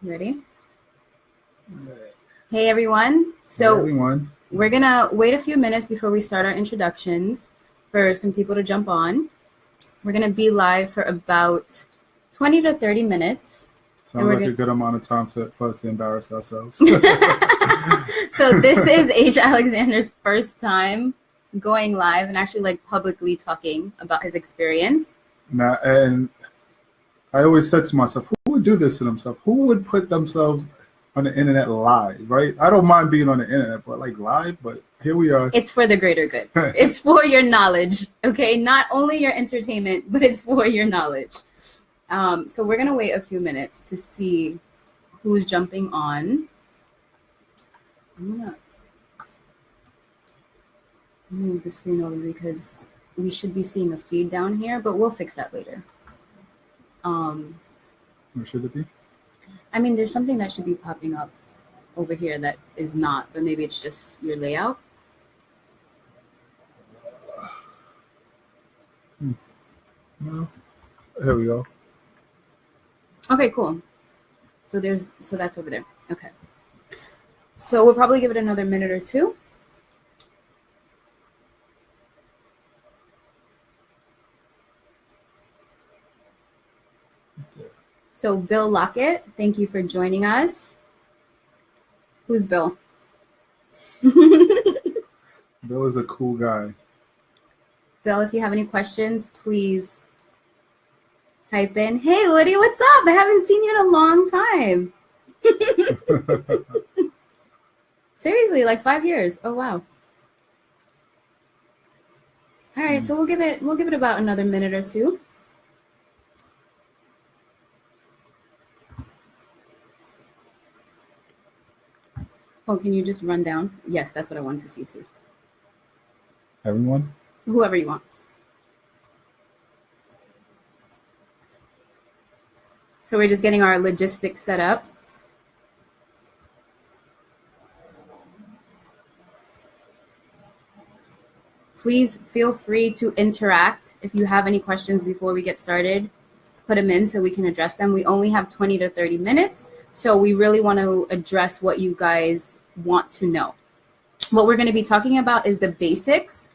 Ready? Hey everyone. So we're gonna wait a few minutes before we start our introductions for some people to jump on. We're gonna be live for about 20 to 30 minutes. Sounds like a good amount of time for us to embarrass ourselves. So this is H. Alexander's first time going live and actually like publicly talking about his experience. Now, and I always said to myself, who would do this to themselves? Who would put themselves on the internet live, right? I don't mind being on the internet, but like live, but here we are. It's for the greater good. It's for your knowledge, okay? Not only your entertainment, but it's for your knowledge. So we're gonna wait a few minutes to see who's jumping on. I'm gonna move the screen over because we should be seeing a feed down here, but we'll fix that later. Where should it be? I mean, there's something that should be popping up over here that is not, but maybe it's just your layout. No. Here we go. Okay, cool. So that's over there. Okay. So we'll probably give it another minute or two. So Bill Lockett, thank you for joining us. Who's Bill? Bill is a cool guy. Bill, if you have any questions, please type in, hey, Woody, what's up? I haven't seen you in a long time. Seriously, like 5 years. Oh, wow. All right, so we'll give it about another minute or two. Oh, can you just run down? Yes, that's what I wanted to see too. Everyone? Whoever you want. So we're just getting our logistics set up. Please feel free to interact. If you have any questions before we get started, put them in so we can address them. We only have 20 to 30 minutes. So we really want to address what you guys want to know. What we're going to be talking about is the basics.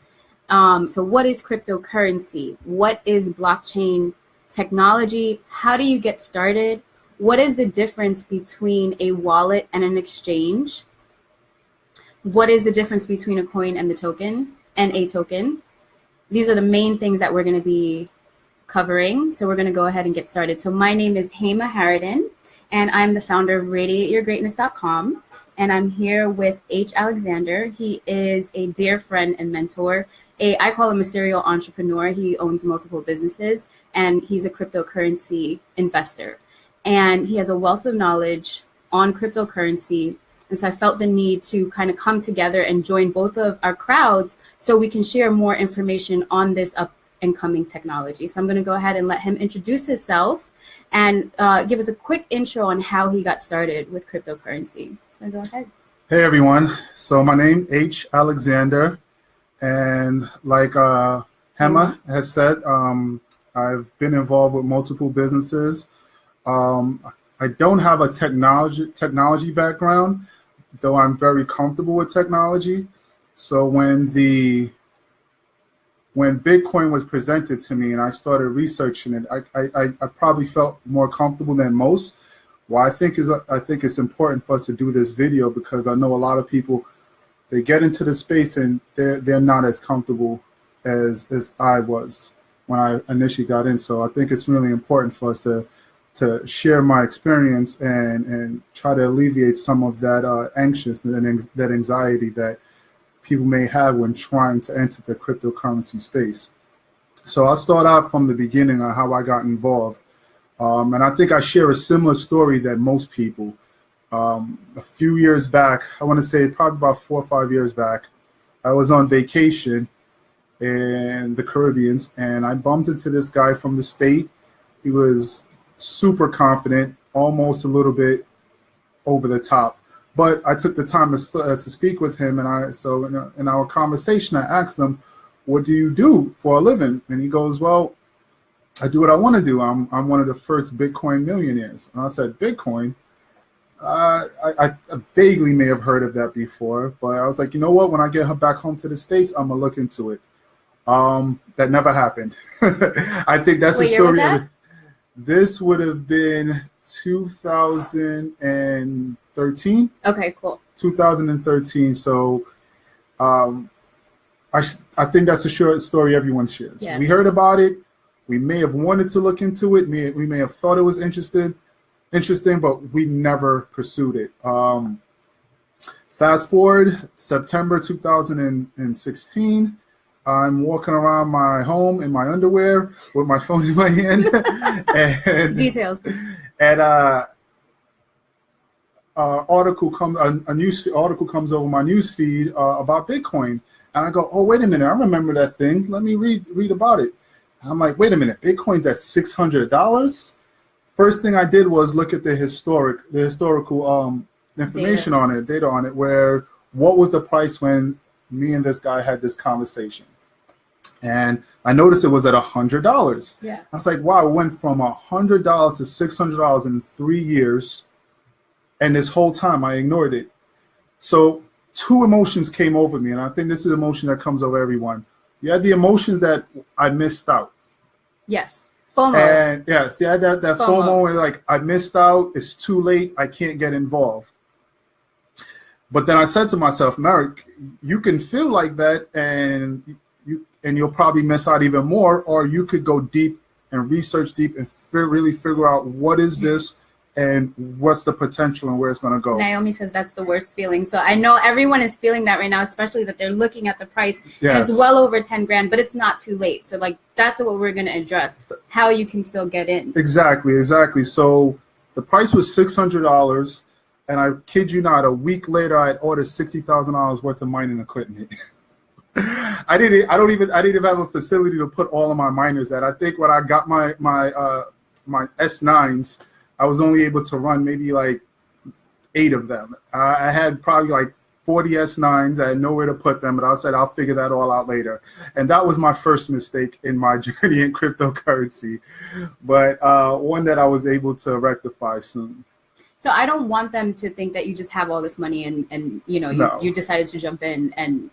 So what is cryptocurrency? What is blockchain technology? How do you get started? What is the difference between a wallet and an exchange? What is the difference between a coin and a token? These are the main things that we're going to be covering. So we're going to go ahead and get started. So my name is Hema Harridan, and I'm the founder of radiateyourgreatness.com. And I'm here with H. Alexander. He is a dear friend and mentor. I call him a serial entrepreneur. He owns multiple businesses, and he's a cryptocurrency investor. And he has a wealth of knowledge on cryptocurrency. And so I felt the need to kind of come together and join both of our crowds so we can share more information on this up and coming technology. So I'm going to go ahead and let him introduce himself and give us a quick intro on how he got started with cryptocurrency. So go ahead. Hey everyone. So my name H. Alexander, and like Hema has said, I've been involved with multiple businesses. I don't have a technology background, though I'm very comfortable with technology. So when Bitcoin was presented to me and I started researching it, I probably felt more comfortable than most. Well, I think it's important for us to do this video because I know a lot of people, they get into the space and they're not as comfortable as I was when I initially got in. So I think it's really important for us to share my experience and try to alleviate some of that anxiousness and that anxiety that people may have when trying to enter the cryptocurrency space. So I'll start out from the beginning on how I got involved. And I think I share a similar story that most people. A few years back, I want to say probably about 4 or 5 years back, I was on vacation in the Caribbean, and I bumped into this guy from the state. He was super confident, almost a little bit over the top. But I took the time to speak with him, and so in our conversation, I asked him, "What do you do for a living?" And he goes, "Well, I do what I want to do. I'm one of the first Bitcoin millionaires." And I said, "Bitcoin?" I vaguely may have heard of that before, but I was like, you know what? When I get her back home to the States, I'm gonna look into it. That never happened. I think that's the story of it. This would have been 2013. Okay, cool. 2013. So, I think that's a short story everyone shares. Yes. We heard about it. We may have wanted to look into it. We may have thought it was interesting, but we never pursued it. Fast forward September 2016. I'm walking around my home in my underwear with my phone in my hand. And details. And a news article comes over my news feed about Bitcoin, and I go, oh, wait a minute, I remember that thing. Let me read about it. And I'm like, wait a minute, Bitcoin's at $600. First thing I did was look at the historical information on it, data on it, where what was the price when me and this guy had this conversation. And I noticed it was at $100. Yeah. I was like, wow, it went from $100 to $600 in 3 years. And this whole time I ignored it. So two emotions came over me. And I think this is an emotion that comes over everyone. You had the emotions that I missed out. Yes. FOMO. And yes, yeah, that FOMO where like I missed out, it's too late, I can't get involved. But then I said to myself, Merrick, you can feel like that and you'll probably miss out even more, or you could go deep and research deep and really figure out what is this and what's the potential and where it's going to go. Naomi says that's the worst feeling. So I know everyone is feeling that right now, especially that they're looking at the price. Yes. And it's well over 10 grand, but it's not too late. So like that's what we're going to address, how you can still get in. Exactly. So the price was $600, and I kid you not, a week later I had ordered $60,000 worth of mining equipment. I didn't even have a facility to put all of my miners at. I think when I got my S9s, I was only able to run maybe like 8 of them. I had probably like 40 S9s. I had nowhere to put them, but I said I'll figure that all out later. And that was my first mistake in my journey in cryptocurrency, but one that I was able to rectify soon. So I don't want them to think that you just have all this money and you decided to jump in and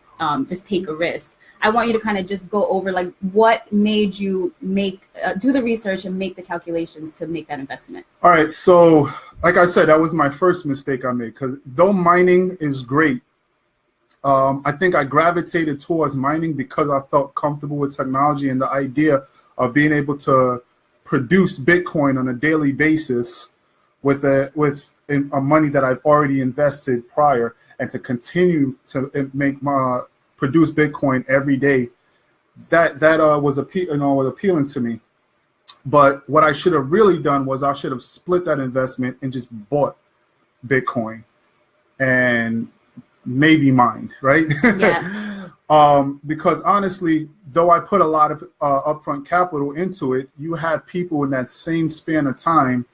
just take a risk. I want you to kind of just go over like what made you do the research and make the calculations to make that investment. All right. So like I said, that was my first mistake I made, because though mining is great, I think I gravitated towards mining because I felt comfortable with technology and the idea of being able to produce Bitcoin on a daily basis with a money that I've already invested prior, and to continue to produce Bitcoin every day. That was appealing to me. But what I should have really done was I should have split that investment and just bought Bitcoin and maybe mined, right? Yeah. Because honestly, though I put a lot of upfront capital into it, you have people in that same span of time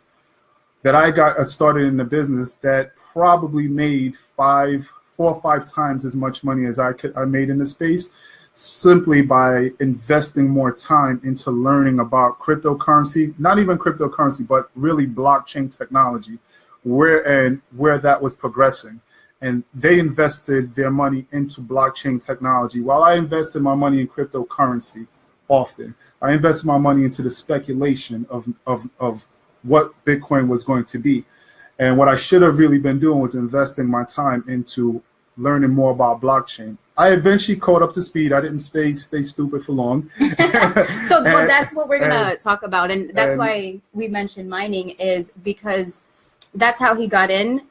that I got started in the business that probably made 4 or 5 times as much money as I made in the space, simply by investing more time into learning about cryptocurrency, not even cryptocurrency, but really blockchain technology, where that was progressing. And they invested their money into blockchain technology, while I invested my money in cryptocurrency often. I invested my money into the speculation of what Bitcoin was going to be. And what I should have really been doing was investing my time into learning more about blockchain. I eventually caught up to speed. I didn't stay stupid for long. So that's what we're going to talk about. And that's why we mentioned mining, is because that's how he got in,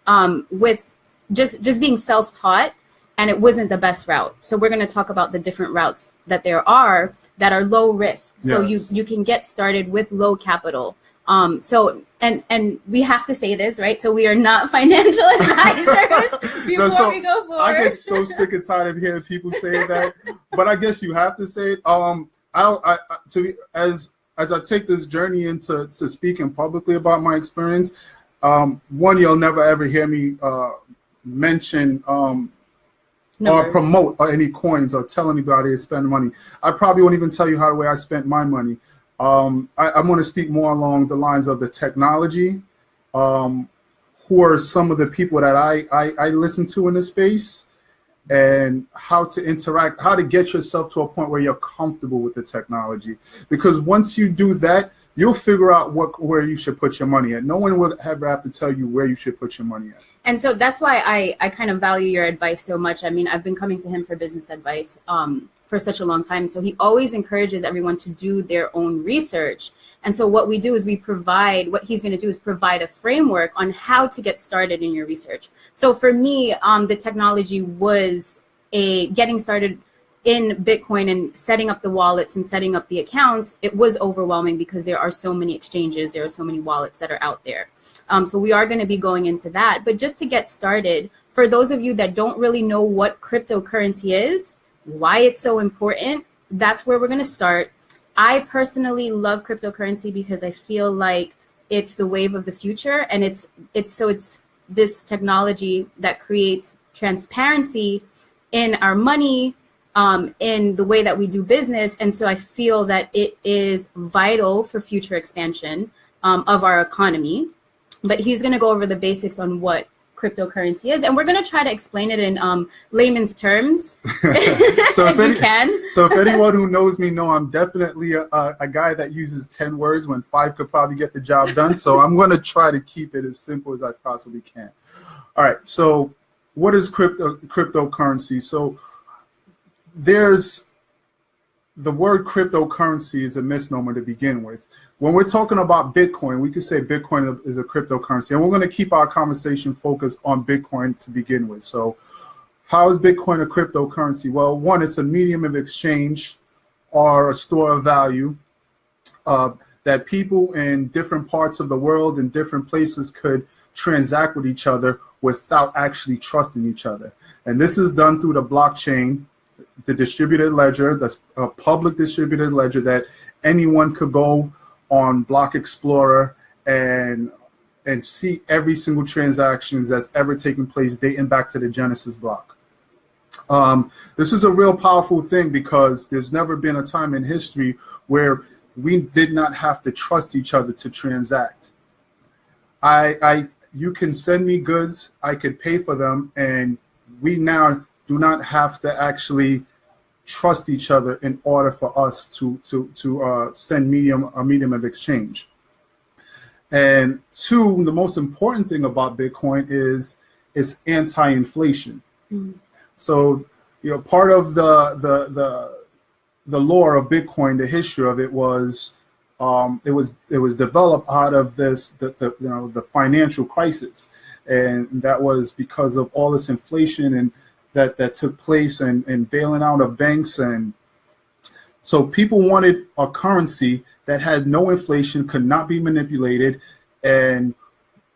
with just being self-taught, and it wasn't the best route. So we're going to talk about the different routes that there are that are low risk. So yes, you can get started with low capital. So we have to say this, right? So we are not financial advisors before we go forward. I get so sick and tired of hearing people say that, but I guess you have to say it. As I take this journey into speaking publicly about my experience, one, you'll never ever hear me mention or promote any coins or tell anybody to spend money. I probably won't even tell you how the way I spent my money. I'm going to speak more along the lines of the technology, who who are some of the people that I listen to in the space, and how to interact, how to get yourself to a point where you're comfortable with the technology. Because once you do that, you'll figure out where you should put your money at. No one will ever have to tell you where you should put your money at. And so that's why I kind of value your advice so much. I mean, I've been coming to him for business advice for such a long time. So he always encourages everyone to do their own research. And so what we do is what he's going to do is provide a framework on how to get started in your research. So for me, the technology was getting started in Bitcoin and setting up the wallets and setting up the accounts. It was overwhelming because there are so many exchanges, there are so many wallets that are out there. So we are going to be going into that. But just to get started, for those of you that don't really know what cryptocurrency is, why it's so important, that's where we're going to start. I personally love cryptocurrency because I feel like it's the wave of the future, and it's this technology that creates transparency in our money, in the way that we do business. And so I feel that it is vital for future expansion of our economy. But he's going to go over the basics on what cryptocurrency is, and we're going to try to explain it in layman's terms. So if you can. So if anyone who knows me know I'm definitely a guy that uses 10 words when 5 could probably get the job done. So I'm going to try to keep it as simple as I possibly can. All right. So what is cryptocurrency? So there's the word cryptocurrency is a misnomer to begin with. When we're talking about Bitcoin, we could say Bitcoin is a cryptocurrency, and we're going to keep our conversation focused on Bitcoin to begin with. So how is Bitcoin a cryptocurrency? Well, one, it's a medium of exchange or a store of value that people in different parts of the world and different places could transact with each other without actually trusting each other. And this is done through the blockchain, the distributed ledger, the public distributed ledger that anyone could go on Block Explorer and see every single transaction that's ever taken place dating back to the Genesis block. This is a real powerful thing because there's never been a time in history where we did not have to trust each other to transact. You can send me goods, I could pay for them, and we now do not have to actually trust each other in order for us to send a medium of exchange. And two, the most important thing about Bitcoin is it's anti-inflation. Mm-hmm. So, part of the lore of Bitcoin, the history of it was developed out of the financial crisis, and that was because of all this inflation and that took place and bailing out of banks. And so people wanted a currency that had no inflation, could not be manipulated, and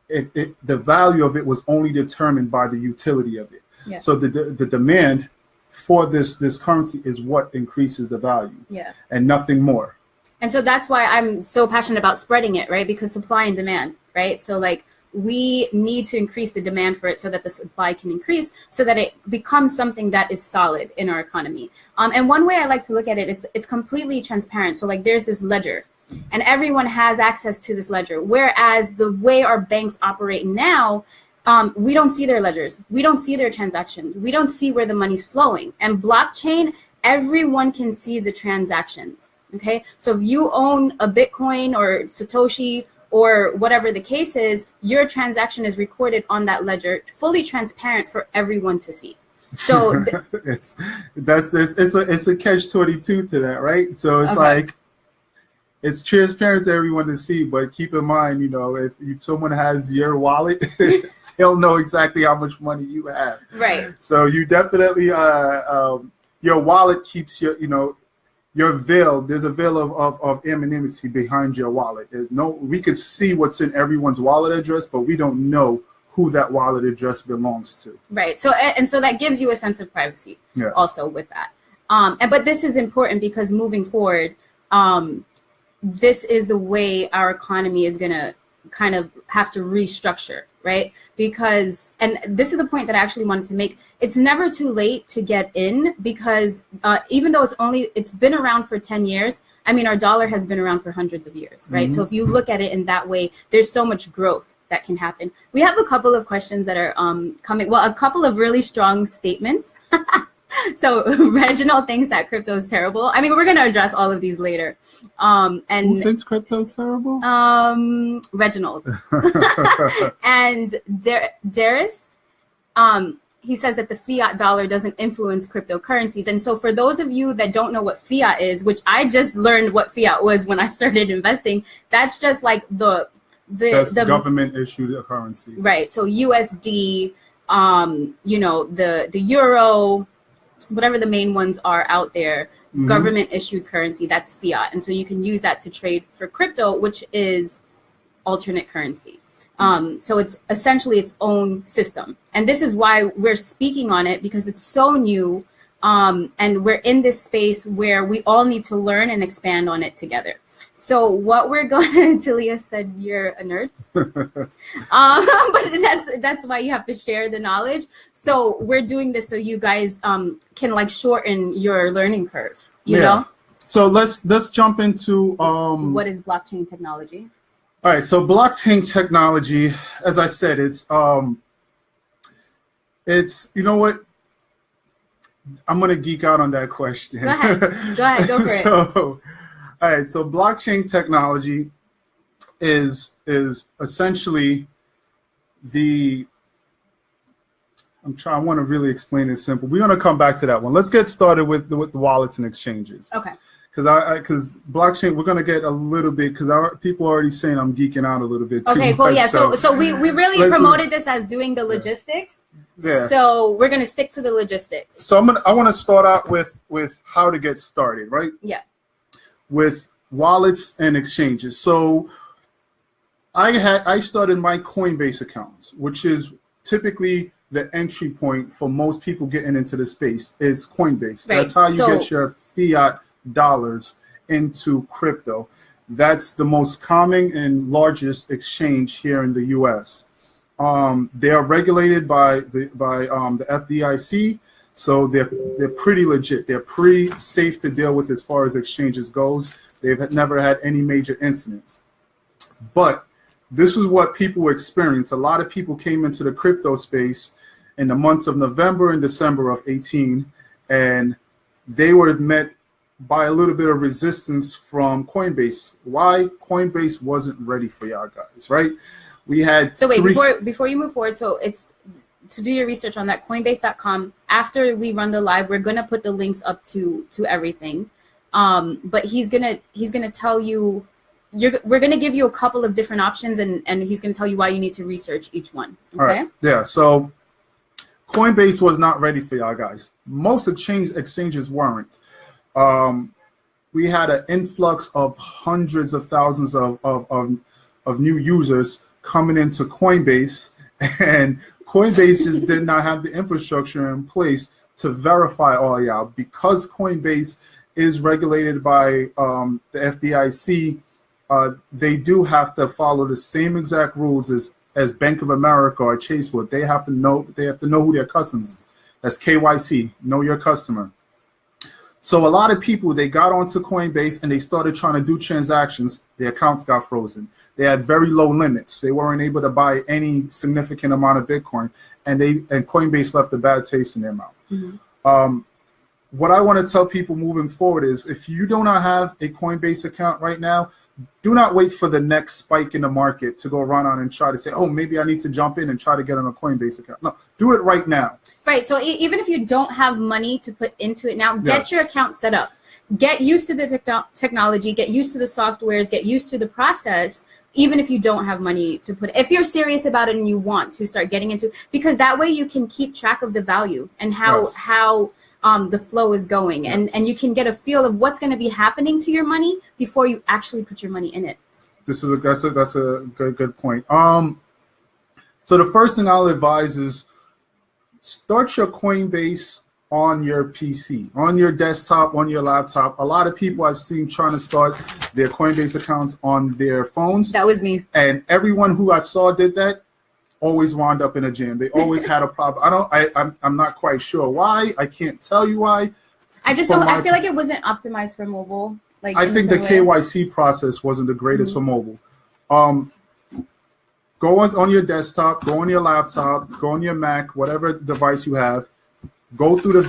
the value of it was only determined by the utility of it. Yeah. So the demand for this currency is what increases the value, and nothing more. And so that's why I'm so passionate about spreading it, right? Because supply and demand, right? So we need to increase the demand for it so that the supply can increase, so that it becomes something that is solid in our economy. And one way I like to look at it, it's completely transparent. So there's this ledger, and everyone has access to this ledger. Whereas the way our banks operate now, we don't see their ledgers. We don't see their transactions. We don't see where the money's flowing. And blockchain, everyone can see the transactions. Okay, so if you own a Bitcoin or Satoshi or whatever the case is, your transaction is recorded on that ledger, fully transparent for everyone to see. So it's a catch-22 to that, right? So it's it's transparent to everyone to see, but keep in mind, if someone has your wallet, they'll know exactly how much money you have. Right. So you definitely your wallet keeps your veil. There's a veil of anonymity behind your wallet. We could see what's in everyone's wallet address, but we don't know who that wallet address belongs to. Right. So that gives you a sense of privacy. Yes. Also with that. But this is important because moving forward, this is the way our economy is gonna kind of have to restructure, right? Because, and this is a point that I actually wanted to make, it's never too late to get in, because even though it's been around for 10 years, I mean, our dollar has been around for hundreds of years, right? Mm-hmm. So if you look at it in that way, there's so much growth. that can happen. We have a couple of questions that are coming. Well, a couple of really strong statements. So Reginald thinks that crypto is terrible. I mean, we're going to address all of these later. And who thinks crypto is terrible? Reginald. And Darius, he says that the fiat dollar doesn't influence cryptocurrencies. And so for those of you that don't know what fiat is, which I just learned what fiat was when I started investing, that's just like the government issued currency. Right. So USD, you know, the euro, whatever the main ones are out there, government issued currency, that's fiat. And so you can use that to trade for crypto, which is alternate currency. So it's essentially its own system. And this is why we're speaking on it, because it's so new. And we're in this space where we all need to learn and expand on it together. So what we're going to, Talia said, you're a nerd. But that's why you have to share the knowledge. So we're doing this so you guys can like shorten your learning curve, you know? So let's jump into what is blockchain technology? All right, so blockchain technology, as I said, it's you know what? I'm gonna geek out on that question. Go ahead, go for it. So, all right, so blockchain technology is essentially I want to really explain it simple. We're gonna come back to that one. Let's get started with the wallets and exchanges. Okay. Because blockchain, we're gonna get a little bit, because people are already saying I'm geeking out a little bit too. Okay, cool. Much, Yeah. So we really promoted this as doing the logistics. Yeah. So we're gonna stick to the logistics. So I want to start out with how to get started, right? Yeah. With wallets and exchanges. So I started my Coinbase accounts, which is typically the entry point for most people getting into the space is Coinbase. Right. That's how you get your fiat dollars into crypto. That's the most common and largest exchange here in the U.S. They are regulated by the FDIC, so they're pretty legit. They're pretty safe to deal with as far as exchanges goes. They've never had any major incidents. But this is what people experience. A lot of people came into the crypto space in the months of November and December of 18, and they were met by a little bit of resistance from Coinbase. Why? Coinbase wasn't ready for y'all guys, right? We had before you move forward, so it's to do your research on that, coinbase.com. After we run the live, we're gonna put the links up to everything. But he's gonna tell you, we're gonna give you a couple of different options, and he's gonna tell you why you need to research each one. Okay? All right. Yeah. So Coinbase was not ready for y'all guys. Most exchanges weren't. We had an influx of hundreds of thousands of new users coming into Coinbase, and Coinbase just did not have the infrastructure in place to verify all y'all. Because Coinbase is regulated by the FDIC, they do have to follow the same exact rules as Bank of America or Chase would. They have to know who their customers is. That's KYC, know your customer. So a lot of people, they got onto Coinbase and they started trying to do transactions. Their accounts got frozen. They had very low limits. They weren't able to buy any significant amount of Bitcoin, and Coinbase left a bad taste in their mouth. Mm-hmm. What I want to tell people moving forward is, if you do not have a Coinbase account right now, do not wait for the next spike in the market to go run on and try to say, oh, maybe I need to jump in and try to get on a Coinbase account. No, do it right now. Right. So even if you don't have money to put into it now, get your account set up. Get used to the technology, get used to the softwares, get used to the process, even if you don't have money to put. If you're serious about it and you want to start getting into, because that way you can keep track of the value and how the flow is going, and you can get a feel of what's going to be happening to your money before you actually put your money in it. That's a good point. So the first thing I'll advise is start your Coinbase on your PC, on your desktop, on your laptop. A lot of people I've seen trying to start their Coinbase accounts on their phones. That was me. And everyone who I saw did that always wound up in a jam. They always had a problem. I'm not quite sure why. I can't tell you why. I feel like it wasn't optimized for mobile. Like, I think the KYC process wasn't the greatest for mobile. Go go on your desktop, go on your laptop, go on your Mac, whatever device you have, go through the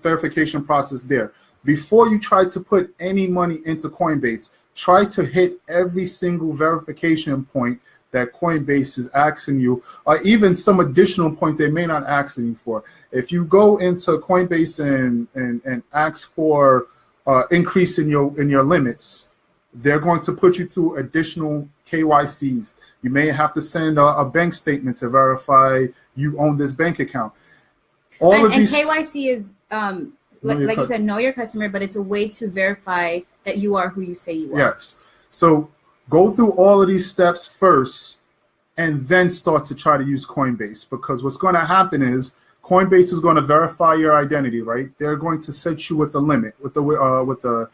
verification process there. Before you try to put any money into Coinbase, try to hit every single verification point that Coinbase is asking you, or even some additional points they may not asking you for. If you go into Coinbase and ask for increase in your limits, they're going to put you through additional KYCs. You may have to send a bank statement to verify you own this bank account. And KYC is like you said, know your customer, but it's a way to verify that you are who you say you are. Yes. So go through all of these steps first and then start to try to use Coinbase, because what's going to happen is Coinbase is going to verify your identity, right? They're going to set you with a limit, with the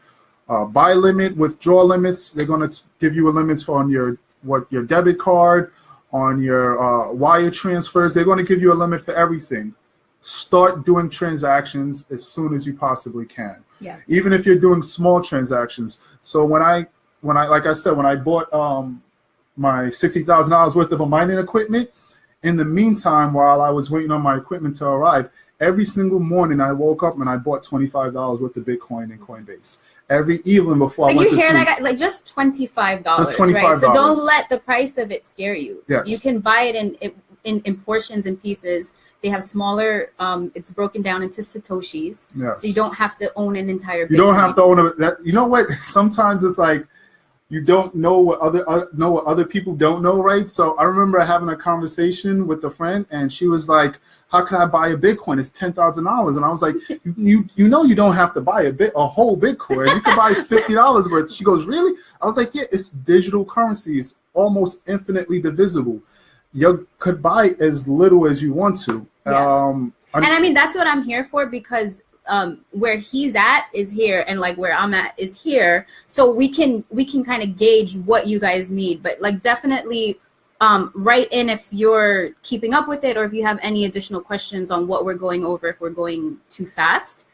buy limit, withdrawal limits. They're going to give you a limit on your debit card, on your wire transfers. They're going to give you a limit for everything. Start doing transactions as soon as you possibly can. Yeah. Even if you're doing small transactions. So when I like I said, when I bought my $60,000 worth of a mining equipment, in the meantime, while I was waiting on my equipment to arrive, every single morning I woke up and I bought $25 worth of Bitcoin in Coinbase. Every evening before I went to sleep. You hear that, like just $25, just $25. Right? So don't let the price of it scare you. Yes. You can buy it in portions and pieces. They have smaller, it's broken down into Satoshis. Yes. So you don't have to own an entire Bitcoin. You don't have to own that. You know what? Sometimes it's like you don't know what other people don't know, right? So I remember having a conversation with a friend, and she was like, "How can I buy a Bitcoin? It's $10,000." And I was like, "You know you don't have to buy a whole Bitcoin. You can buy $50 worth." She goes, "Really?" I was like, "Yeah, it's digital currency. It's almost infinitely divisible. You could buy as little as you want to." Yeah. And I mean, that's what I'm here for, because where he's at is here, and like where I'm at is here. So we can kind of gauge what you guys need, but like definitely write in if you're keeping up with it, or if you have any additional questions on what we're going over, if we're going too fast,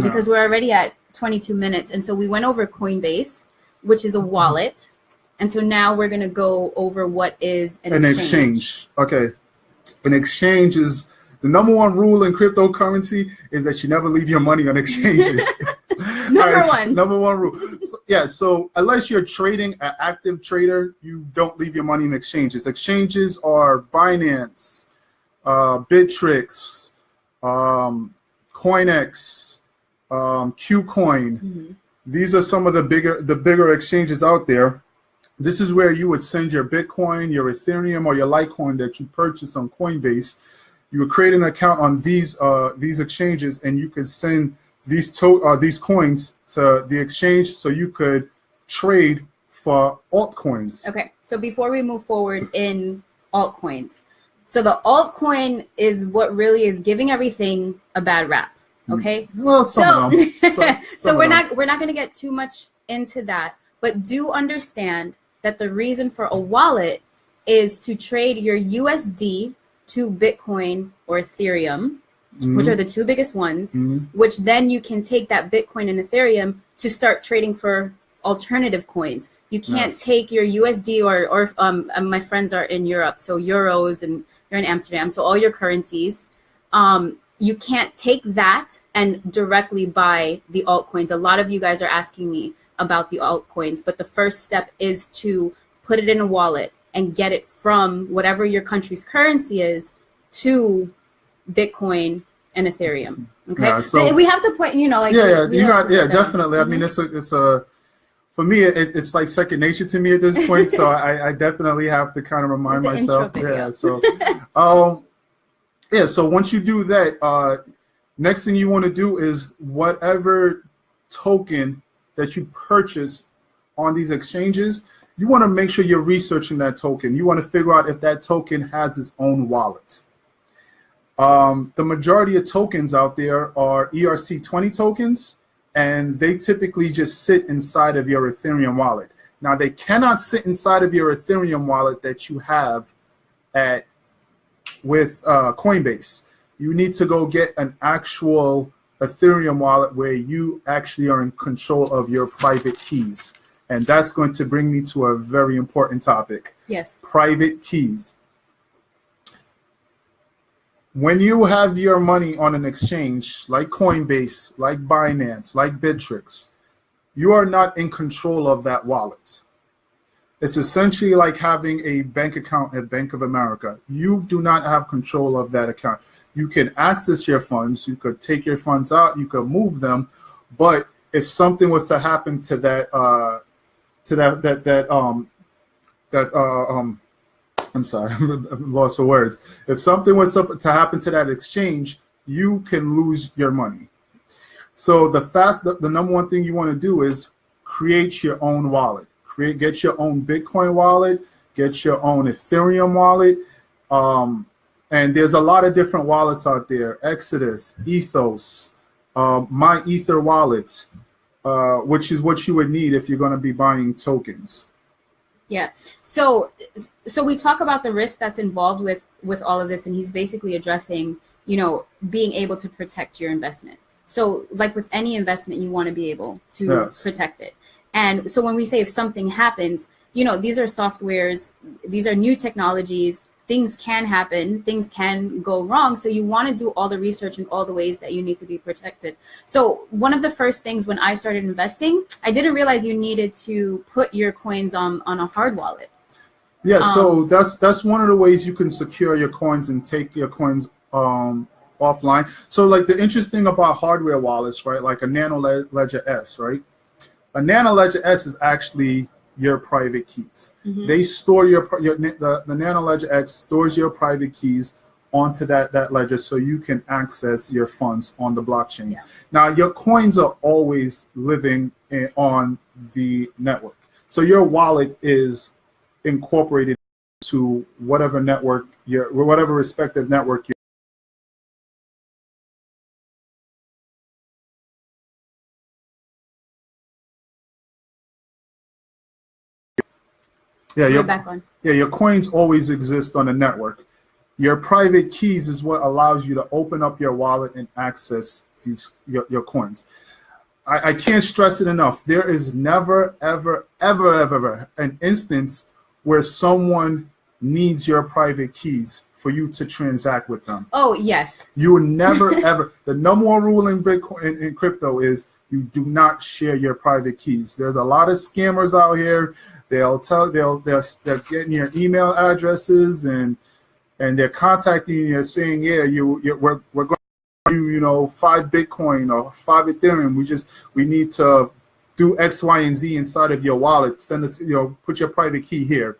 because we're already at 22 minutes. And so we went over Coinbase, which is a wallet. And so now we're going to go over what is an exchange. Okay. An exchange is the number one rule in cryptocurrency is that you never leave your money on exchanges. Number one rule. So unless you're trading, an active trader, you don't leave your money in exchanges. Exchanges are Binance, Bittrex, CoinEx, Qcoin. Mm-hmm. These are some of the bigger exchanges out there. This is where you would send your Bitcoin, your Ethereum, or your Litecoin that you purchase on Coinbase. You would create an account on these exchanges, and you could send these coins to the exchange so you could trade for altcoins. Okay, so before we move forward in altcoins, so the altcoin is what really is giving everything a bad rap. Okay, well, so we're not going to get too much into that, but do understand that the reason for a wallet is to trade your USD to Bitcoin or Ethereum, which are the two biggest ones, which then you can take that Bitcoin and Ethereum to start trading for alternative coins. You can't take your USD or my friends are in Europe, so euros, and you're in Amsterdam, so all your currencies, you can't take that and directly buy the altcoins. A lot of you guys are asking me about the altcoins, but the first step is to put it in a wallet and get it from whatever your country's currency is to Bitcoin and Ethereum. Okay, yeah, so we have to put, definitely. I mean, it's a for me, it's like second nature to me at this point. So I definitely have to kind of remind myself. Yeah. So, So once you do that, next thing you want to do is whatever token that you purchase on these exchanges, you want to make sure you're researching that token. You want to figure out if that token has its own wallet. The majority of tokens out there are ERC20 tokens, and they typically just sit inside of your Ethereum wallet. Now, they cannot sit inside of your Ethereum wallet that you have with Coinbase. You need to go get an actual Ethereum wallet where you actually are in control of your private keys. And that's going to bring me to a very important topic. Yes. Private keys. When you have your money on an exchange like Coinbase, like Binance, like Bittrex, you are not in control of that wallet. It's essentially like having a bank account at Bank of America. You do not have control of that account. You can access your funds. You could take your funds out. You could move them. But if something was to happen to that, I'm sorry, I'm lost for words. If something was to happen to that exchange, you can lose your money. So the number one thing you want to do is create your own wallet. Get your own Bitcoin wallet, get your own Ethereum wallet. And there's a lot of different wallets out there. Exodus, Ethos, My Ether wallets, which is what you would need if you're going to be buying tokens. Yeah. So we talk about the risk that's involved with all of this, and he's basically addressing, being able to protect your investment. So like with any investment, you want to be able to protect it. And so when we say if something happens, these are softwares, these are new technologies, things can happen, things can go wrong. So you want to do all the research in all the ways that you need to be protected. So one of the first things when I started investing, I didn't realize you needed to put your coins on a hard wallet. Yeah, so that's one of the ways you can secure your coins and take your coins offline. So like the interesting thing about hardware wallets, right? Like a Nano Ledger S, right? A Nano Ledger S is actually your private keys. Mm-hmm. They store the Nano Ledger X stores your private keys onto that ledger so you can access your funds on the blockchain. Yeah. Now, your coins are always living on the network. So your wallet is incorporated to whatever network, whatever respective network you're. Your coins always exist on the network. Your private keys is what allows you to open up your wallet and access your coins. I can't stress it enough. There is never, ever, ever, ever an instance where someone needs your private keys for you to transact with them. Oh, yes. You will never, ever. The number one rule in Bitcoin in crypto is you do not share your private keys. There's a lot of scammers out here. They're getting your email addresses and they're contacting you saying, yeah, we're going to do 5 Bitcoin or 5 Ethereum. We need to do X, Y, and Z inside of your wallet. Send us, put your private key here.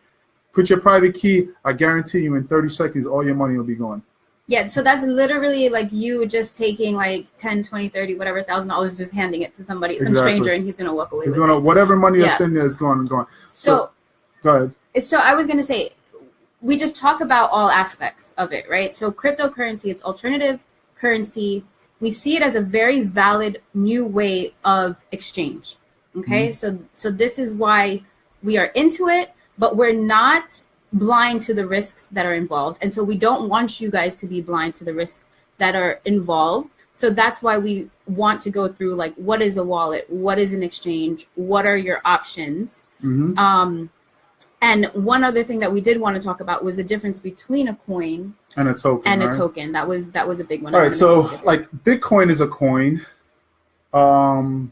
Put your private key. I guarantee you in 30 seconds, all your money will be gone. Yeah, so that's literally like you just taking like 10, 20, 30, whatever $1,000, just handing it to somebody, some stranger, and he's going to walk away with it. Whatever money is in there is gone. So go ahead. So I was going to say, we just talk about all aspects of it, right? So cryptocurrency, it's alternative currency. We see it as a very valid new way of exchange, okay? Mm-hmm. So this is why we are into it, but we're not blind to the risks that are involved, and so we don't want you guys to be blind to the risks that are involved. So that's why we want to go through like, what is a wallet, what is an exchange, what are your options. Mm-hmm. And one other thing that we did want to talk about was the difference between a coin and a token. A token. That was a big one. All right, so like Bitcoin is a coin, Ethereum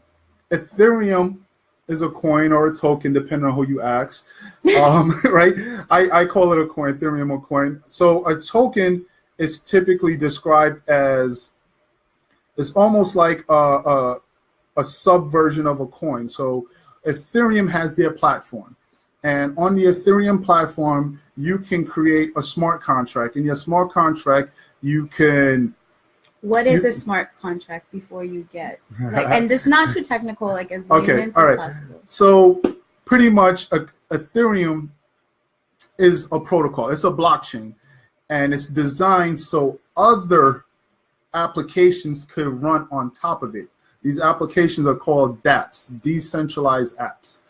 is a coin or a token, depending on who you ask, right? I call it a coin, Ethereum or coin. So a token is typically described as, it's almost like a subversion of a coin. So Ethereum has their platform. And on the Ethereum platform, you can create a smart contract. In your smart contract, you can... What is a smart contract before you get and just not too technical, like as layman's as possible. So pretty much Ethereum is a protocol. It's a blockchain, and it's designed so other applications could run on top of it. These applications are called dApps, decentralized apps.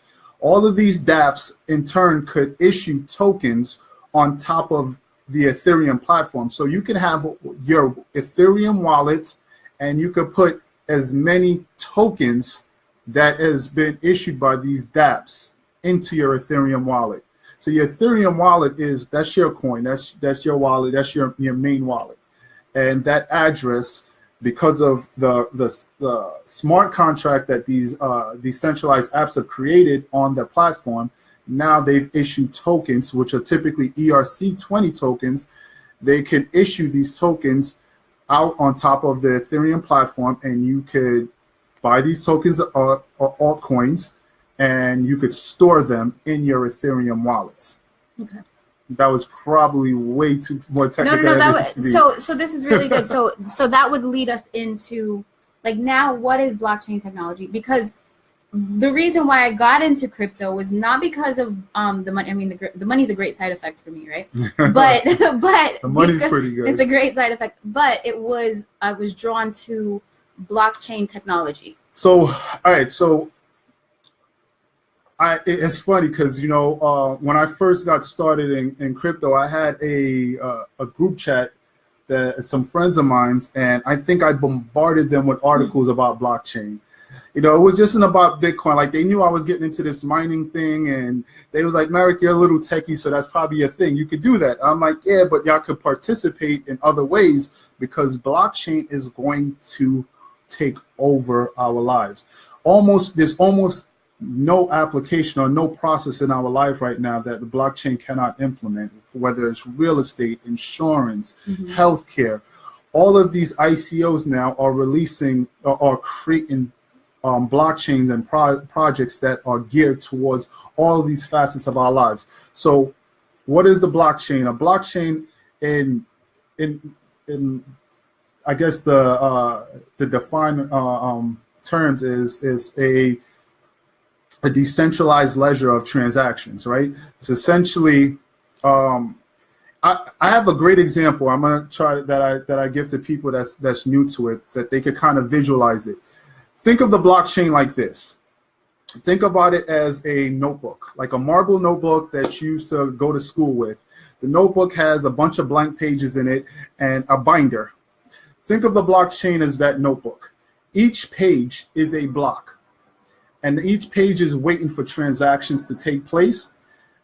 All of these dApps in turn could issue tokens on top of the Ethereum platform. So you can have your Ethereum wallet and you could put as many tokens that has been issued by these dApps into your Ethereum wallet. So your Ethereum wallet that's your coin, that's your wallet, that's your main wallet. And that address, because of the smart contract that these decentralized apps have created on the platform, now they've issued tokens, which are typically ERC20 tokens. They can issue these tokens out on top of the Ethereum platform, and you could buy these tokens or altcoins, and you could store them in your Ethereum wallets. Okay. That was probably way too more technical. No. So this is really good. So that would lead us into, like, now what is blockchain technology? Because the reason why I got into crypto was not because of the money. I mean, the money's a great side effect for me, right? But the money's pretty good. It's a great side effect. But I was drawn to blockchain technology. So, all right. So it's funny because, you know, when I first got started in crypto, I had a group chat that some friends of mine's, and I think I bombarded them with articles about blockchain. You know, it was just about Bitcoin. Like, they knew I was getting into this mining thing, and they was like, Merrick, you're a little techie, so that's probably your thing. You could do that. I'm like, yeah, but y'all could participate in other ways, because blockchain is going to take over our lives. There's almost no application or no process in our life right now that the blockchain cannot implement, whether it's real estate, insurance, healthcare. All of these ICOs now are releasing or creating blockchains and projects that are geared towards all of these facets of our lives. So what is the blockchain? A blockchain in I guess the defined terms is a decentralized ledger of transactions, right? It's essentially, I have a great example. I'm gonna try that I give to people that's new to it, that they could kind of visualize it. Think of the blockchain like this. Think about it as a notebook, like a marble notebook that you used to go to school with. The notebook has a bunch of blank pages in it and a binder. Think of the blockchain as that notebook. Each page is a block, and each page is waiting for transactions to take place.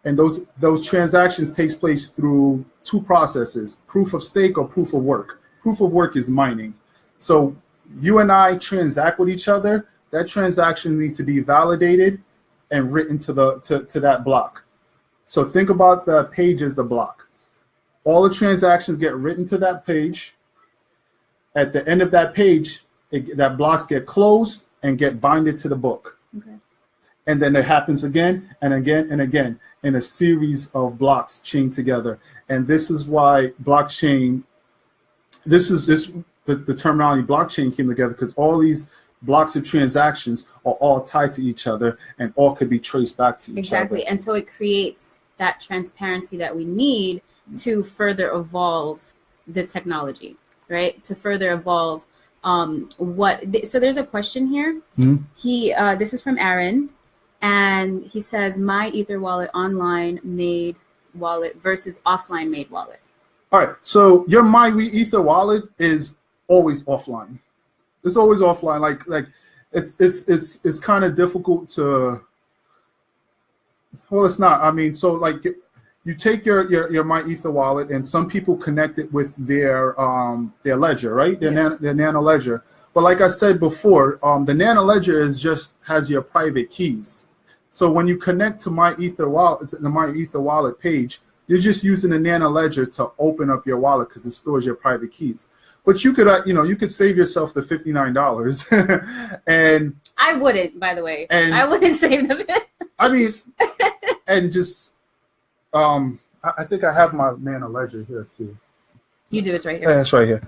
And those transactions takes place through two processes: proof of stake or proof of work. Proof of work is mining. So you and I transact with each other. That transaction needs to be validated and written to that block. So think about the page as the block. All the transactions get written to that page. At the end of that page, that blocks get closed and get binded to the book. Okay. And then it happens again and again and again in a series of blocks chained together. And this is why blockchain, the terminology blockchain came together, because all these blocks of transactions are all tied to each other and all could be traced back to each other. Exactly. And so it creates that transparency that we need to further evolve the technology, right? To further evolve so there's a question here. Mm-hmm. This is from Aaron, and he says, my Ether wallet online made wallet versus offline made wallet. All right. So your My Ether wallet is always offline. It's always offline. Like it's kind of difficult to. Well, it's not. I mean, so like you take your My Ether wallet, and some people connect it with their ledger, right? Their nano ledger. But like I said before, the nano ledger has your private keys. So when you connect to My Ether wallet, the My Ether wallet page, you're just using the nano ledger to open up your wallet because it stores your private keys. But you could, you could save yourself the $59, and I wouldn't, by the way. And I wouldn't save them. I mean, and just, I think I have my nano ledger here too. You do, it's right here. Yeah, it's right here.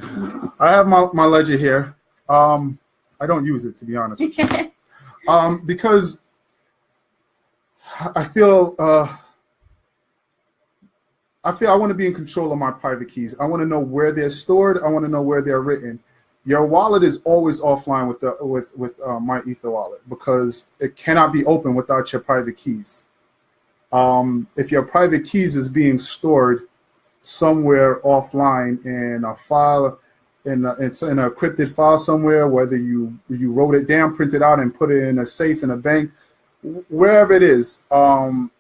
I have my ledger here. I don't use it, to be honest with you, because I feel I want to be in control of my private keys. I want to know where they're stored. I want to know where they're written. Your wallet is always offline with My Ether wallet, because it cannot be opened without your private keys. If your private keys is being stored somewhere offline in a file, it's in a encrypted file somewhere, whether you wrote it down, printed out, and put it in a safe in a bank, wherever it is, your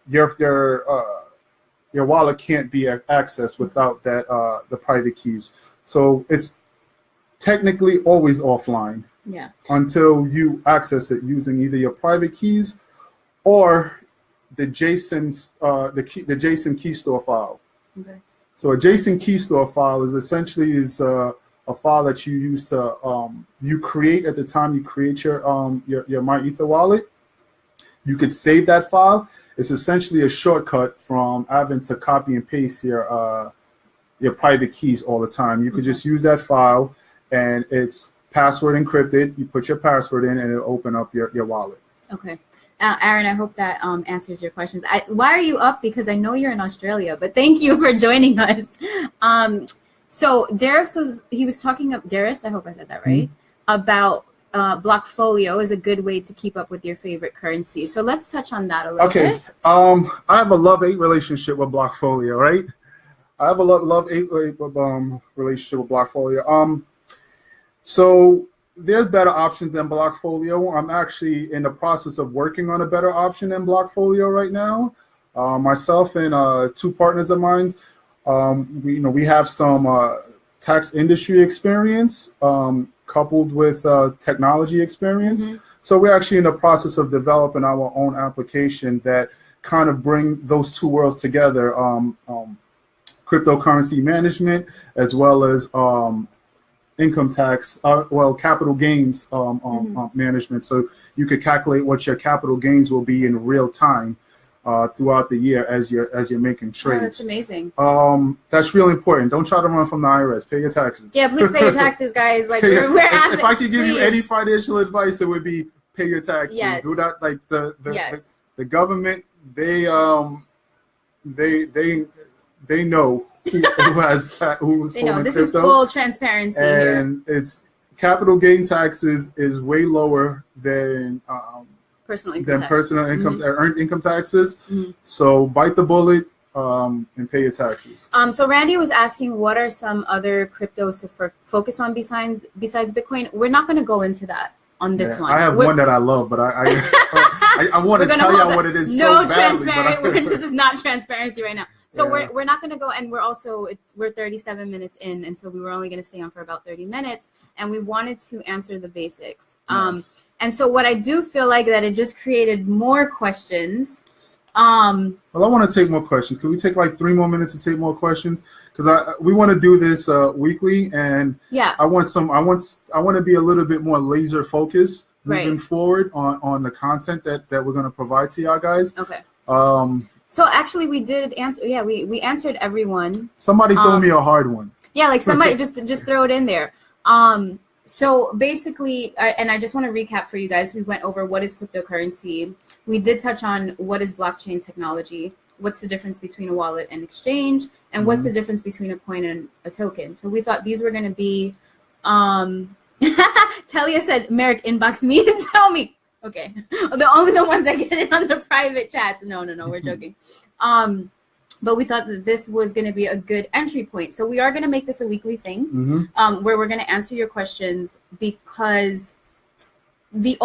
wallet can't be accessed without that the private keys. So it's technically always offline. Yeah. Until you access it using either your private keys or the JSON key store file. Okay. So a JSON key store file is essentially a file that you use to you create at the time you create your MyEther wallet. You could save that file. It's essentially a shortcut from having to copy and paste your private keys all the time. You could just use that file, and it's password encrypted. You put your password in, and it'll open up your wallet. Okay. Aaron, I hope that answers your questions. Why are you up? Because I know you're in Australia, but thank you for joining us. So Darius was talking Darius, I hope I said that right, about Blockfolio is a good way to keep up with your favorite currency. So let's touch on that a little bit. I have a love-hate relationship with Blockfolio, right? I have a love-hate relationship with Blockfolio. So there's better options than Blockfolio. I'm actually in the process of working on a better option than Blockfolio right now. Myself and two partners of mine, we have some tax industry experience coupled with technology experience. Mm-hmm. So we're actually in the process of developing our own application that kind of bring those two worlds together, cryptocurrency management as well as income tax, capital gains management. So you could calculate what your capital gains will be in real time throughout the year as you're making trades. Oh, that's amazing. That's really important. Don't try to run from the IRS. Pay your taxes. Yeah, please pay your taxes, guys. Like if I could give you any financial advice, it would be pay your taxes. Yes. Do that. Like the government, they know who's they know this crypto. Is full transparency and here. It's capital gain taxes is way lower than personal income tax. Personal income earned income taxes. Mm-hmm. So bite the bullet and pay your taxes. So Randy was asking, what are some other cryptos to focus on besides Bitcoin? We're not going to go into that on this one. I have one that I love, but I want to tell you what it is. No so transparency. This is not transparency right now. So we're not going to go, and we're 37 minutes in, and so we were only going to stay on for about 30 minutes, and we wanted to answer the basics. Yes. And so what I do feel like that it just created more questions. Well, I want to take more questions. Could we take like 3 more minutes to take more questions? Because we want to do this weekly, and I want to be a little bit more laser focused moving forward on the content that we're going to provide to y'all guys. Okay. So actually, we did answer. Yeah, we answered everyone. Somebody throw me a hard one. Yeah, like somebody just throw it in there. So basically, and I just want to recap for you guys. We went over what is cryptocurrency. We did touch on what is blockchain technology. What's the difference between a wallet and exchange, and what's the difference between a coin and a token. So we thought these were going to be. Talia said, "Merrick, inbox me and tell me." Okay, only the ones that get it on the private chats. No, we're joking. But we thought that this was going to be a good entry point. So we are going to make this a weekly thing, where we're going to answer your questions, because the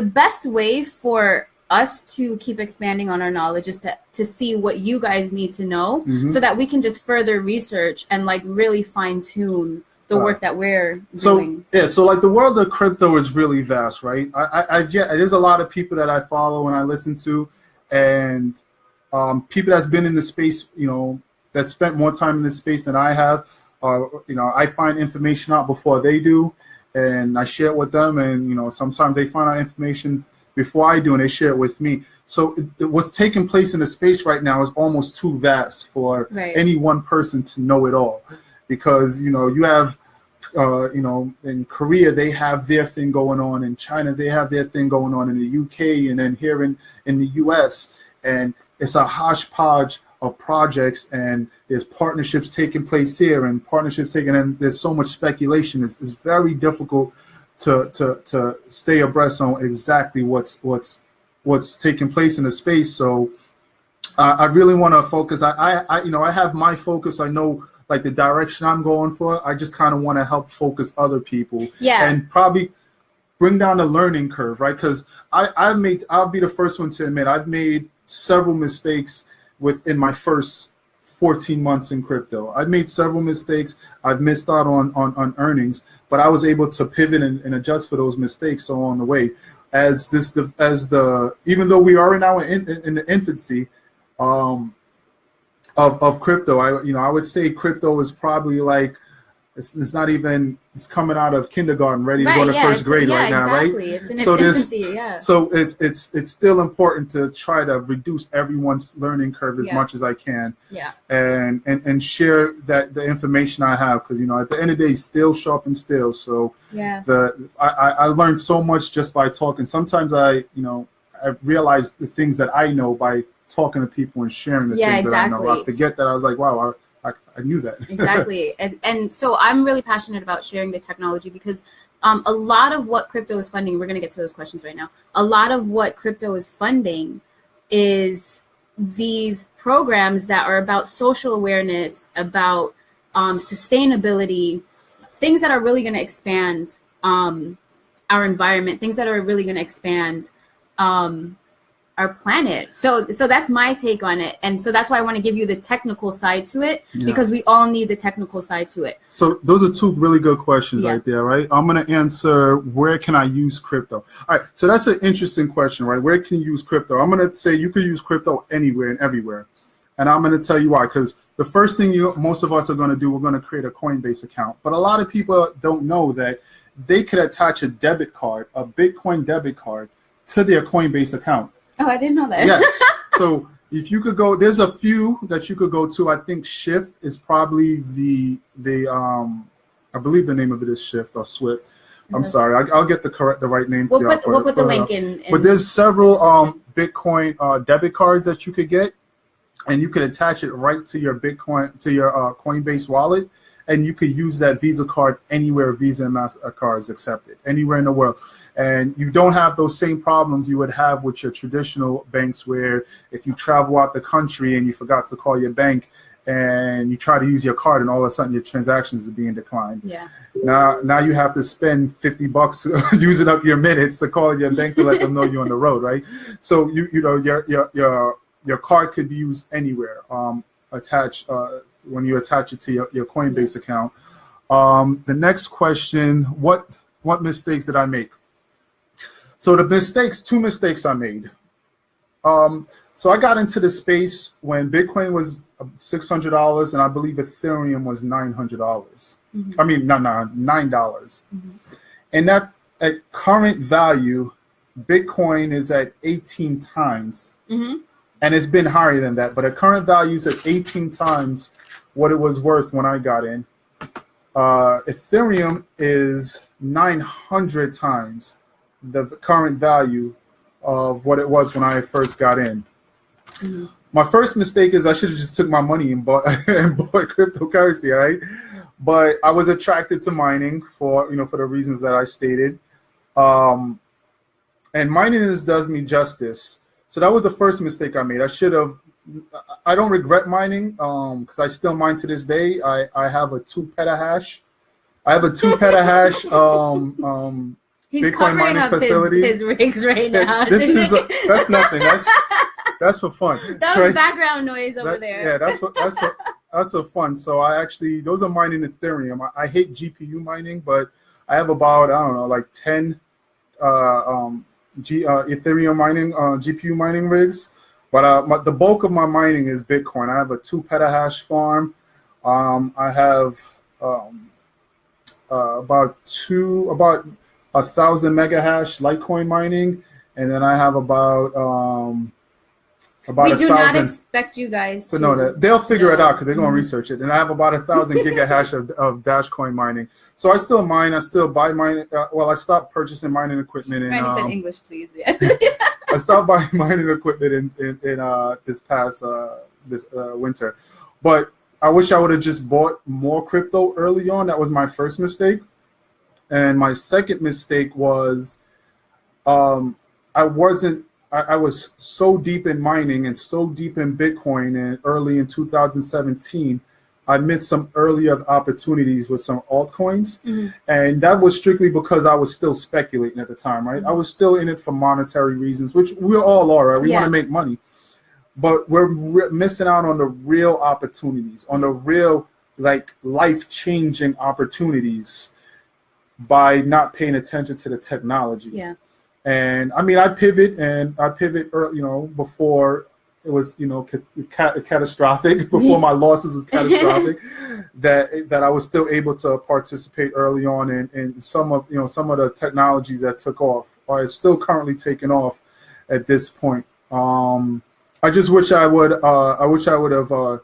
best way for us to keep expanding on our knowledge is to see what you guys need to know, so that we can just further research and like really fine tune the work that we're doing. So like the world of crypto is really vast, right? There's a lot of people that I follow and I listen to, and people that's been in the space, that spent more time in this space than I have. I find information out before they do, and I share it with them. And sometimes they find out information before I do, and they share it with me. So what's taking place in the space right now is almost too vast for any one person to know it all, because you have. In Korea, they have their thing going on. In China, they have their thing going on. In the UK, and then here in the US. And it's a hodgepodge of projects, and there's partnerships taking place here and and there's so much speculation. It's very difficult to stay abreast on exactly what's taking place in the space. So I really want to focus. I have my focus. I know like the direction I'm going for. I just kind of want to help focus other people, and probably bring down the learning curve, right? Because I'll be the first one to admit I've made several mistakes within my first 14 months in crypto. I've made several mistakes. I've missed out on earnings, but I was able to pivot and adjust for those mistakes along the way. Even though we are now in the infancy of crypto, I would say crypto is probably like, it's not even, it's coming out of kindergarten, ready to go to first grade now, right? It's in its infancy, So it's still important to try to reduce everyone's learning curve as much as I can, and share the information I have, because at the end of the day, still sharpen still. So I learned so much just by talking. Sometimes I realized the things that I know by talking to people and sharing the things that I know. I forget that I was like, wow, I knew that. Exactly. And so I'm really passionate about sharing the technology, because a lot of what crypto is funding, we're going to get to those questions right now. A lot of what crypto is funding is these programs that are about social awareness, about sustainability, things that are really going to expand our environment, things that are really going to expand our planet. So that's my take on it. And so that's why I want to give you the technical side to it, because we all need the technical side to it. So those are two really good questions right there, right? I'm going to answer, where can I use crypto? All right. So that's an interesting question, right? Where can you use crypto? I'm going to say you can use crypto anywhere and everywhere. And I'm going to tell you why, because the first thing most of us are going to do, we're going to create a Coinbase account. But a lot of people don't know that they could attach a debit card, a Bitcoin debit card, to their Coinbase account. Oh, I didn't know that. Yes. So if you could go, there's a few that you could go to. I think Shift is probably the I believe the name of it is Shift or Swift. I'm sorry, I'll get the right name. We'll put the link in. But there's several Bitcoin debit cards that you could get, and you could attach it right to your Coinbase wallet, and you could use that Visa card anywhere Visa and MasterCard is accepted, anywhere in the world. And you don't have those same problems you would have with your traditional banks, where if you travel out the country and you forgot to call your bank and you try to use your card and all of a sudden your transactions are being declined. Yeah. Now you have to spend $50 using up your minutes to call your bank to let them know you're on the road, right? So your card could be used anywhere. When you attach it to your Coinbase account. The next question, what mistakes did I make? So two mistakes I made. So I got into the space when Bitcoin was $600 and I believe Ethereum was $900. I mean, $9. And that at current value, Bitcoin is at 18 times. And it's been higher than that, but at current values at 18 times what it was worth when I got in. Ethereum is 900 times the current value of what it was when I first got in. My first mistake is I should have just took my money and bought cryptocurrency, right? But I was attracted to mining for the reasons that I stated. And mining does me justice. So that was the first mistake I made. I don't regret mining because I still mine to this day. I have a 2 petahash. I have a 2 petahash He's Bitcoin mining up facility. His rigs right now. That's nothing. That's for fun. That was background noise over there. Yeah, that's for fun. So those are mining Ethereum. I hate GPU mining, but I have about 10 Ethereum mining GPU mining rigs. But the bulk of my mining is Bitcoin. I have a 2 petahash farm. I have about 1,000 megahash Litecoin mining, and then I have about we do not expect you guys to know that. They'll figure it out because they're going to research it. And I have about 1,000 gigahash of Dashcoin mining. So I still mine. I still buy mining. I stopped purchasing mining equipment. Randy said English, please. Yeah. I stopped buying mining equipment in this past winter. But I wish I would have just bought more crypto early on. That was my first mistake. And my second mistake was I was so deep in mining and so deep in Bitcoin and early in 2017 I missed some earlier opportunities with some altcoins, and that was strictly because I was still speculating at the time, right? I was still in it for monetary reasons, which we all are, right? We want to make money, but we're missing out on the real opportunities, on the real like life-changing opportunities by not paying attention to the technology. Yeah. And I mean, I pivot early, you know, before it was, you know, catastrophic, before my losses was catastrophic, that I was still able to participate early on in some of the technologies that took off, or is still currently taking off at this point. I just wish I would have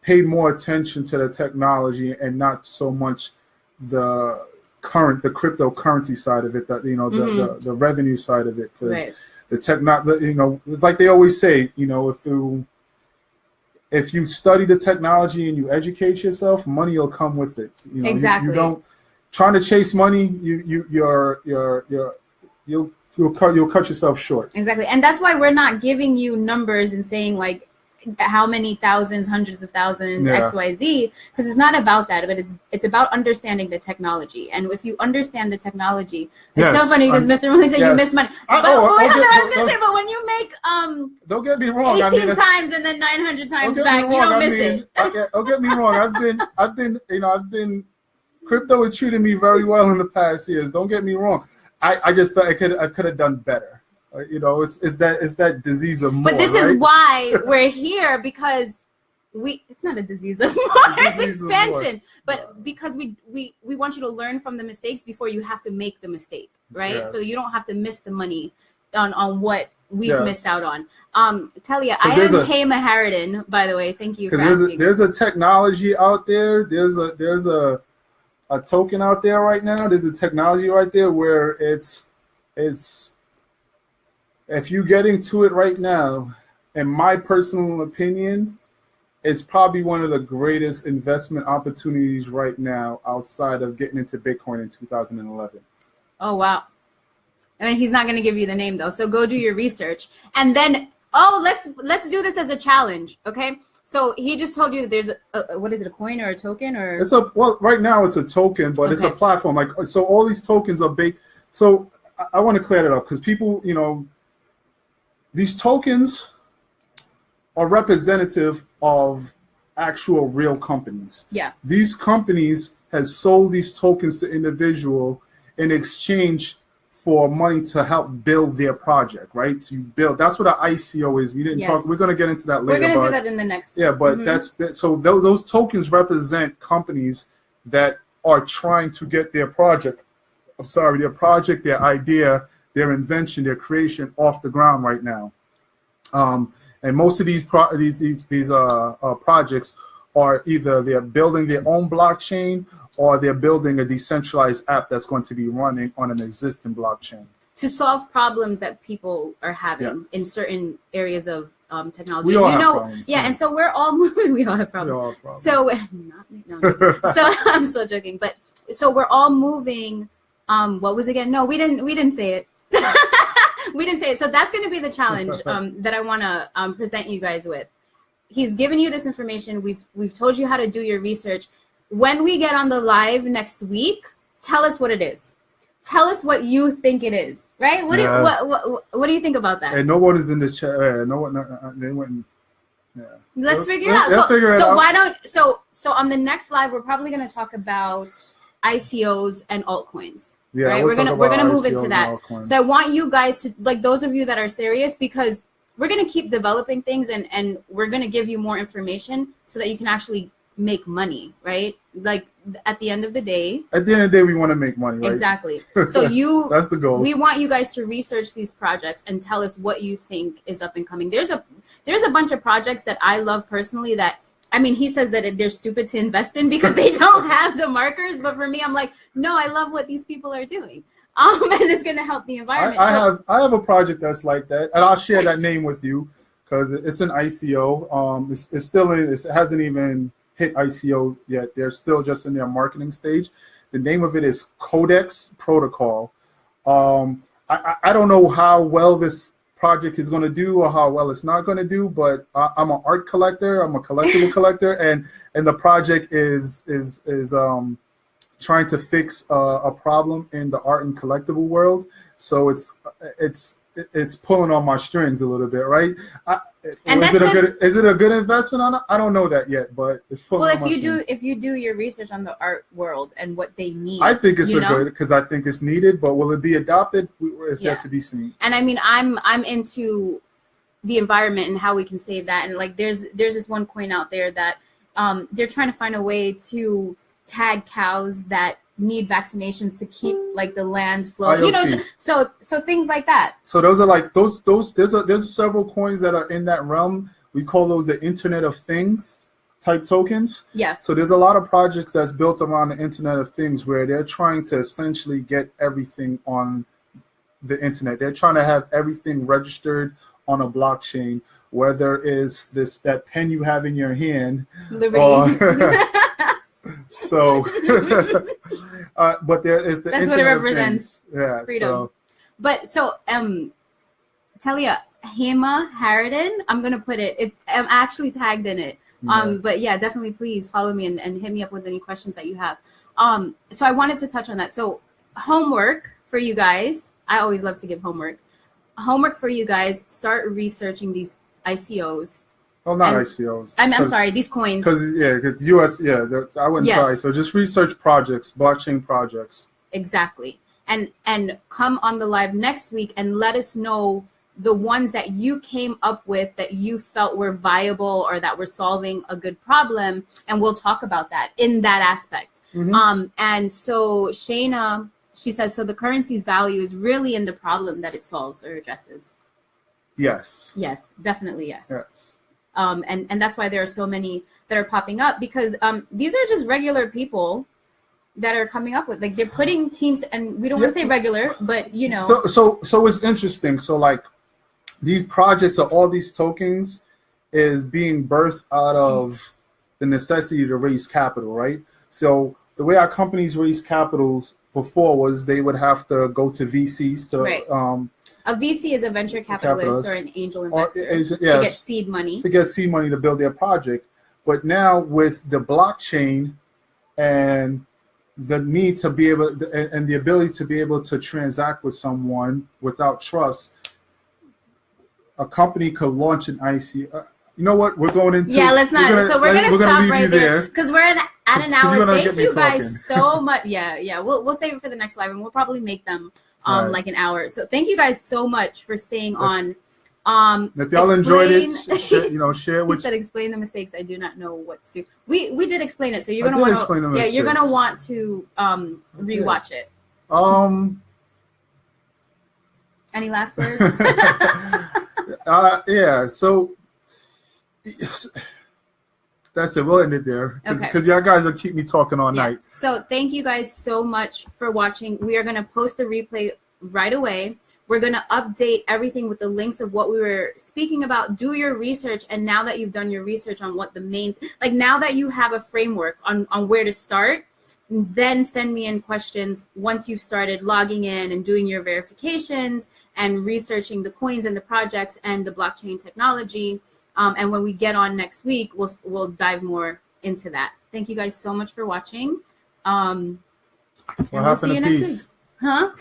paid more attention to the technology and not so much the cryptocurrency side of it, that, you know, the revenue side of it, because you know, like they always say, you know, if you study the technology and you educate yourself, money will come with it. You know, exactly. You don't trying to chase money, you'll cut yourself short. Exactly. And that's why we're not giving you numbers and saying like how many thousands, hundreds of thousands, XYZ, because it's not about that, but it's about understanding the technology. And if you understand the technology, it's so funny because Mr. Molly said you miss money. I was gonna say, but when you make don't get me wrong, 18 times and then 900 times back, you don't miss it. Don't get me wrong. I've been crypto has treated me very well in the past years. Don't get me wrong. I just thought I could have done better. You know, it's that disease of more. But this is why we're here, because it's not a disease of more, it's expansion. But because we want you to learn from the mistakes before you have to make the mistake, right? So you don't have to miss the money on what we've missed out on. Talia, I am Hey Maharadan, by the way. Thank you for asking. There's a technology out there. There's a token out there right now. There's a technology right there where it's if you get into it right now, in my personal opinion, it's probably one of the greatest investment opportunities right now outside of getting into Bitcoin in 2011. Oh, wow. I mean, he's not going to give you the name, though. So go do your research. And then, let's do this as a challenge, okay? So he just told you that there's what is it, a coin or a token? Or right now it's a token, but it's a platform. Like, so all these tokens are big. So I want to clear that up, because people, you know, these tokens are representative of actual real companies. Yeah. These companies has sold these tokens to individual in exchange for money to help build their project, right? To build. That's what an ICO is. We didn't talk. We're going to get into that later. We're going to do that in the next. Yeah, but so those tokens represent companies that are trying to get their project. Their project, their idea, their invention, their creation off the ground right now. And most of these projects are either they're building their own blockchain, or they're building a decentralized app that's going to be running on an existing blockchain to solve problems that people are having in certain areas of technology. We all have problems. Yeah, and so we're all moving. We all have problems. So so I'm so joking, but so we're all moving. What was it again? No, we didn't say it. We didn't say it. So that's going to be the challenge that I want to present you guys with. He's given you this information. We've told you how to do your research. When we get on the live next week, tell us what it is. Tell us what you think it is. Right? What do you think about that? And no one is in this chat. No one. They went. Yeah. Let's figure it out. So why don't so on the next live we're probably going to talk about ICOs and altcoins. Yeah, right? We're gonna move into that. So I want you guys to, like, those of you that are serious, because we're gonna keep developing things and we're gonna give you more information so that you can actually make money, right? Like at the end of the day. At the end of the day, we want to make money, right? Exactly. So that's the goal. We want you guys to research these projects and tell us what you think is up and coming. There's a bunch of projects that I love personally that, I mean, he says that they're stupid to invest in because they don't have the markers. But for me, I'm like, no, I love what these people are doing. And it's going to help the environment. I have a project that's like that, and I'll share that name with you because it's an ICO. It's still it hasn't even hit ICO yet. They're still just in their marketing stage. The name of it is Codex Protocol. I don't know how well this project is going to do or how well it's not going to do, but I'm an art collector. I'm a collectible collector, and the project is trying to fix a problem in the art and collectible world. So it's pulling on my strings a little bit, right? And is it a good investment on it? I don't know that yet, but it's pulling on my strings. If you do your research on the art world and what they need, I think it's good because I think it's needed. But will it be adopted? It's yet to be seen. And I mean, I'm into the environment and how we can save that. And like, there's this one coin out there that they're trying to find a way to tag cows that need vaccinations to keep like the land flowing, so things like that. So those are like those there's several coins that are in that realm. We call those the Internet of Things type tokens. Yeah. So there's a lot of projects that's built around the Internet of Things where they're trying to essentially get everything on the internet. They're trying to have everything registered on a blockchain, whether it's that pen you have in your hand. Liberty. So, but there is the that's what it represents. Yeah, freedom. Talia, Hema Harridan, I'm gonna put it. I'm actually tagged in it. But yeah, definitely please follow me and hit me up with any questions that you have. So I wanted to touch on that. So homework for you guys. I always love to give homework. Homework for you guys. Start researching these ICOs. Well, not ICOs. I'm sorry, these coins. Because US, I wouldn't try. So just research projects, blockchain projects. Exactly. And come on the live next week and let us know the ones that you came up with that you felt were viable or that were solving a good problem. And we'll talk about that in that aspect. And so Shayna, she says, so the currency's value is really in the problem that it solves or addresses. Yes. Yes, definitely yes. Yes. And that's why there are so many that are popping up, because these are just regular people that are coming up with, like, they're putting teams, and we don't want to say regular, but So it's interesting. So like these projects or all these tokens is being birthed out of the necessity to raise capital, right? So the way our companies raise capitals before was they would have to go to VCs to a VC is a venture capitalist or an angel investor to get seed money. To get seed money to build their project. But now with the blockchain and the need to be able and the ability to be able to transact with someone without trust, a company could launch an ICO. You know what? We're going into let's not. We're gonna stop right there because we're at an hour. Thank you guys so much. We'll save it for the next live, and we'll probably make them like an hour. So thank you guys so much for staying on. If y'all enjoyed it, share with. He said, "Explain the mistakes. I do not know what to do." We did explain it, so you're gonna want to. Yeah, you're gonna want to rewatch it. Any last words? So that's it. We'll end it there because y'all guys will keep me talking all night. So thank you guys so much for watching. We are going to post the replay right away. We're going to update everything with the links of what we were speaking about. Do your research. And now that you've done your research on what the main, like now that you have a framework on where to start, then send me in questions once you've started logging in and doing your verifications and researching the coins and the projects and the blockchain technology. And when we get on next week, we'll dive more into that. Thank you guys so much for watching. What happened to peace? Huh?